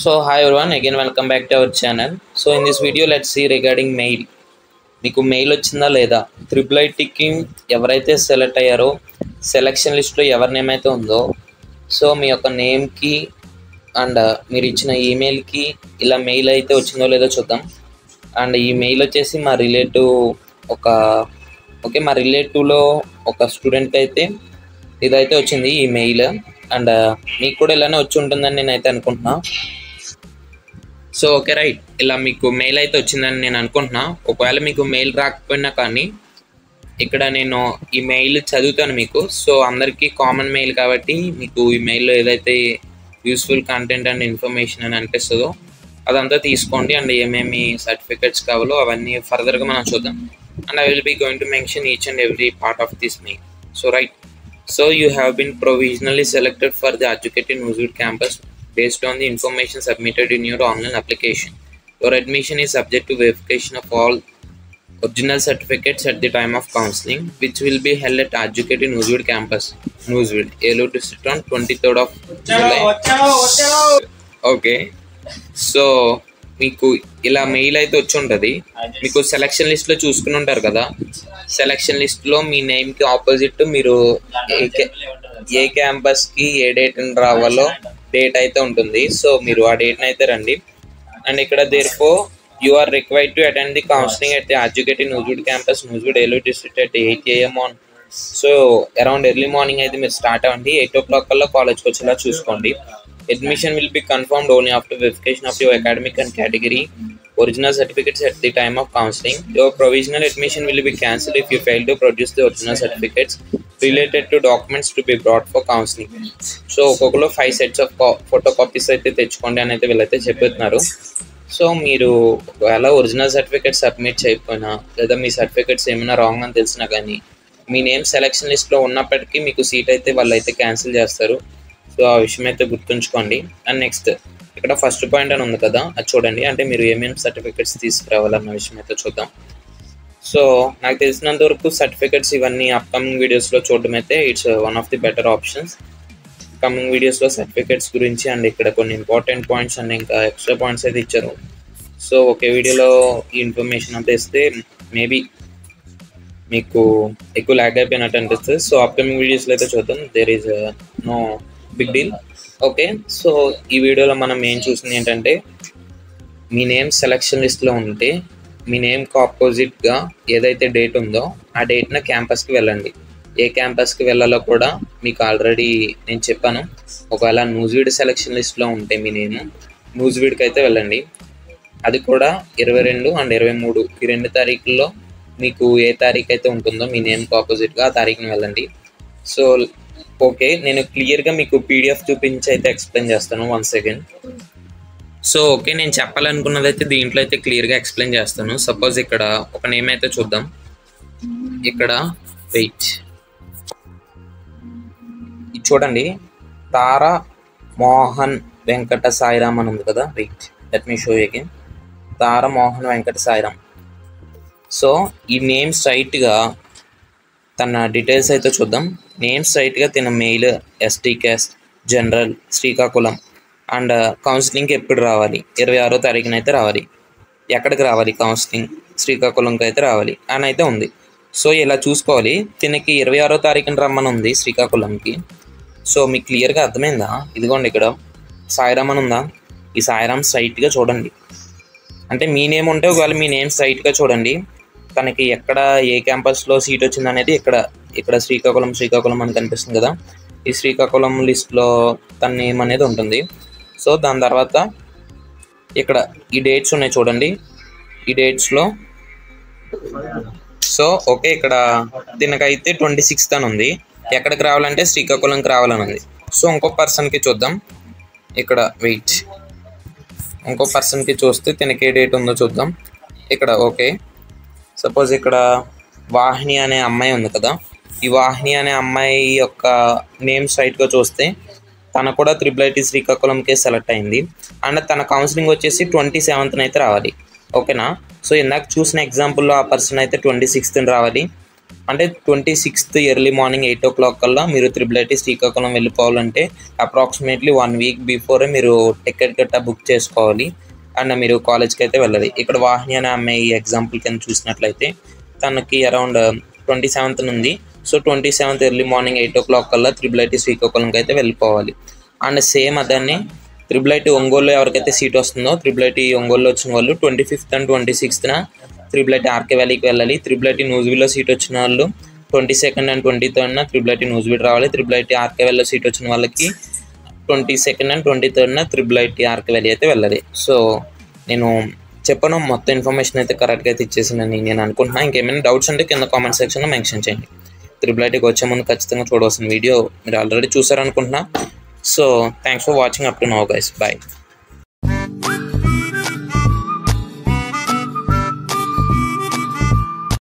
So hi everyone, again welcome back to our channel. So in this video let's see regarding mail. మీకు mail వచ్చిందా లేదా, IIITకి ఎవరైతే select అయ్యారో selection లిస్ట్లో ఎవరి నేమ్ అయితే ఉందో, సో మీ యొక్క నేమ్కి అండ్ మీరు ఇచ్చిన ఈమెయిల్కి ఇలా మెయిల్ అయితే వచ్చిందో లేదో చూద్దాం. అండ్ ఈ మెయిల్ వచ్చేసి మా రిలేటివ్లో ఒక స్టూడెంట్కి అయితే ఇదైతే వచ్చింది ఈ మెయిల్. అండ్ మీకు కూడా ఇలానే వచ్చి ఉంటుందని నేనైతే అనుకుంటున్నా. సో ఓకే రైట్, ఇలా మీకు మెయిల్ అయితే వచ్చిందని నేను అనుకుంటున్నా. ఒకవేళ మీకు మెయిల్ రాకపోయినా కానీ ఇక్కడ నేను ఈ మెయిల్ చదువుతాను మీకు. సో అందరికీ కామన్ మెయిల్ కాబట్టి మీకు ఈ మెయిల్లో ఏదైతే యూస్ఫుల్ కంటెంట్ అండ్ ఇన్ఫర్మేషన్ అని అనిపిస్తుందో అదంతా తీసుకోండి. అండ్ ఏమేమి సర్టిఫికెట్స్ కావాలో అవన్నీ ఫర్దర్గా మనం చూద్దాం. And I will be going to mention each and every part of this mail. So right, so you have been provisionally selected for the Educate in Newswood campus based on the information submitted in your online application. Your admission is subject to verification of all original certificates at the time of counseling, which will be held at Educate in Newswood campus, Newswood, Elur district on 23rd of July. Okay, so మీకు ఇలా mail అయితే వచ్చి ఉంటుంది. మీకు selection లిస్ట్లో చూసుకుని ఉంటారు కదా, సెలక్షన్ లిస్ట్లో మీ నేమ్కి ఆపోజిట్ మీరు ఏ క్యాంపస్కి ఏ డేట్ రావాలో డేట్ అయితే ఉంటుంది. సో మీరు ఆ డేట్ని అయితే రండి. అండ్ ఇక్కడ therefore you are required to attend the counseling at the Educate in Newswood campus, Newswood, Elur district at 8 AM on. So around early morning అయితే మీరు స్టార్ట్ అవ్వండి. 8 o'clock కల్లా కాలేజ్కి వచ్చేలా చూసుకోండి. Admission will be confirmed only after verification of your academic and category original certificates at the time of counseling. Your provisional admission will be cancelled if you fail to produce the original certificates related to documents to be brought for counseling. So ఒక్కొక్కరు 5 sets of photocopies అయితే తెచ్చుకోండి అని అయితే వీళ్ళైతే చెప్తున్నారు. So మీరు ఒకవేళ original certificate submit చేయకపోయినా లేదా మీ సర్టిఫికేట్స్ ఏమైనా రాంగ్ అని తెలిసినా కానీ మీ నేమ్ సెలెక్షన్ లిస్ట్లో ఉన్నప్పటికీ మీకు సీట్ అయితే వాళ్ళు అయితే క్యాన్సిల్ చేస్తారు. సో ఆ విషయం అయితే గుర్తుంచుకోండి. అండ్ నెక్స్ట్ ఇక్కడ ఫస్ట్ పాయింట్ అని ఉంది కదా, అది చూడండి. అంటే మీరు ఏమేమి సర్టిఫికేట్స్ తీసుకురావాలన్న విషయం అయితే చూద్దాం. సో నాకు తెలిసినంత వరకు సర్టిఫికేట్స్ ఇవన్నీ అప్కమింగ్ వీడియోస్లో చూడడం అయితే it's one of the better options. Coming వీడియోస్లో సర్టిఫికేట్స్ గురించి అండ్ ఇక్కడ కొన్ని ఇంపార్టెంట్ పాయింట్స్ అండ్ ఇంకా ఎక్స్ట్రా పాయింట్స్ అయితే ఇచ్చారు. సో ఒకే వీడియోలో ఈ ఇన్ఫర్మేషన్ అంతా ఇస్తే మేబీ మీకు ఎక్కువ ల్యాగ్ అయిపోయినట్టు అనిపిస్తుంది. సో అప్కమింగ్ వీడియోస్లో అయితే చూద్దాం. There is no big deal. Okay, so ఈ వీడియోలో మనం ఏం చూసింది ఏంటంటే, మీ నేమ్ సెలెక్షన్ లిస్ట్లో ఉంటే మీ నేమ్కి ఆపోజిట్గా ఏదైతే డేట్ ఉందో ఆ డేట్న క్యాంపస్కి వెళ్ళండి. ఏ క్యాంపస్కి వెళ్ళాలో కూడా మీకు ఆల్రెడీ నేను చెప్పాను. ఒకవేళ న్యూస్వీడ్ సెలెక్షన్ లిస్ట్లో ఉంటే మీ నేమ్ న్యూస్వీడ్కి అయితే వెళ్ళండి. అది కూడా 22 and 23 ఈ 2 తారీఖుల్లో మీకు ఏ తారీఖు అయితే ఉంటుందో మీ నేమ్కి ఆపోజిట్గా ఆ తారీఖుని వెళ్ళండి. సో ఓకే, నేను క్లియర్గా మీకు PDF చూపించి అయితే ఎక్స్ప్లెయిన్ చేస్తాను వన్స్ అగైన్. సో ఓకే, నేను చెప్పాలనుకున్నది అయితే దీంట్లో అయితే క్లియర్గా ఎక్స్ప్లెయిన్ చేస్తాను. సపోజ్ ఇక్కడ ఒక నేమ్ అయితే చూద్దాం. ఇక్కడ వెయిట్ చూడండి, తారా మోహన్ వెంకట సాయిరామ్ అని ఉంది కదా. Wait, let me show again. Tara Mohan Venkata Sairam. So ఈ నేమ్ స్ట్రైట్గా తన డీటెయిల్స్ అయితే చూద్దాం. నేమ్ స్ట్రైట్గా తన male ST caste general Srikakulam. And కౌన్సిలింగ్కి ఎప్పుడు రావాలి, 26వ తారీఖున అయితే రావాలి. ఎక్కడికి రావాలి, కౌన్సిలింగ్ శ్రీకాకుళంకి అయితే రావాలి అని అయితే ఉంది. సో ఇలా చూసుకోవాలి. తినకి 26వ తారీఖున రమ్మని ఉంది శ్రీకాకుళంకి. సో మీకు క్లియర్గా అర్థమైందా? ఇదిగోండి ఇక్కడ సాయిరామ్ అని ఉందా, ఈ సాయిరామ్ స్ట్రైట్గా చూడండి. అంటే మీ నేమ్ ఉంటే ఒకవేళ మీ నేమ్ స్ట్రైట్గా చూడండి. తనకి ఎక్కడ ఏ క్యాంపస్లో సీట్ వచ్చింది అనేది ఇక్కడ శ్రీకాకుళం అని కనిపిస్తుంది కదా. ఈ శ్రీకాకుళం లిస్ట్లో తన నేమ్ అనేది ఉంటుంది. సో దాని తర్వాత ఇక్కడ ఈ డేట్స్ ఉన్నాయి చూడండి. ఈ డేట్స్లో సో ఓకే, ఇక్కడ దీనికైతే 26th అని ఉంది. ఎక్కడికి రావాలంటే శ్రీకాకుళంకి రావాలని ఉంది. సో ఇంకో పర్సన్కి చూద్దాం. ఇక్కడ వెయిట్, ఇంకో పర్సన్కి చూస్తే తినకి ఏ డేట్ ఉందో చూద్దాం. ఇక్కడ ఓకే, సపోజ్ ఇక్కడ వాహిని అనే అమ్మాయి ఉంది కదా. ఈ వాహిని అనే అమ్మాయి యొక్క నేమ్ స్ట్రైట్గా చూస్తే తన కూడా IIIT శ్రీకాకుళంకే సెలెక్ట్ అయింది. అండ్ తన కౌన్సిలింగ్ వచ్చేసి 27th అయితే రావాలి. ఓకేనా? సో ఇందాక చూసిన ఎగ్జాంపుల్లో ఆ పర్సన్ అయితే 26th రావాలి. అంటే 26th ఎర్లీ మార్నింగ్ 8 o'clock కల్లా మీరు IIIT శ్రీకాకుళం వెళ్ళిపోవాలంటే అప్రాక్సిమేట్లీ 1 week బిఫోరే మీరు టికెట్ గట్టా బుక్ చేసుకోవాలి. అండ్ మీరు కాలేజ్కి అయితే వెళ్ళాలి. ఇక్కడ వాహిని అనే అమ్మాయి ఎగ్జాంపుల్ కింద చూసినట్లయితే తనకి అరౌండ్ 27th ఉంది. So 27th early morning 8 o'clock కల్లా IIIT శ్రీకాకుళంకి అయితే వెళ్ళిపోవాలి. అండ్ సేమ్ అదాన్ని IIIT ఒంగోలులో ఎవరికైతే సీట్ వస్తుందో IIIT ఒంగోలులో వచ్చిన వాళ్ళు 25th and 26th IIIT RK వ్యాలీకి వెళ్ళాలి. IIIT నూజివీడ్లో సీట్ వచ్చిన వాళ్ళు 22nd and 23rd IIIT Nuzvid రావాలి. IIIT ఆర్కే వ్యాలీలో సీట్ వచ్చిన వాళ్ళకి 22nd and 23rd IIIT RK valley అయితే వెళ్ళాలి. సో నేను చెప్పను, మొత్తం ఇన్ఫర్మేషన్ అయితే కరెక్ట్గా అయితే ఇచ్చేసానని నేను అనుకుంటున్నాను. ఇంకేమైనా డౌట్స్ ఉంటే కింద కామెంట్ సెక్షన్లో మెన్షన్ చేయండి. IIITకి వచ్చే ముందు ఖచ్చితంగా చూడవలసిన వీడియో మీరు ఆల్రెడీ చూసారనుకుంటున్నా. So thanks for watching up to now guys. Bye.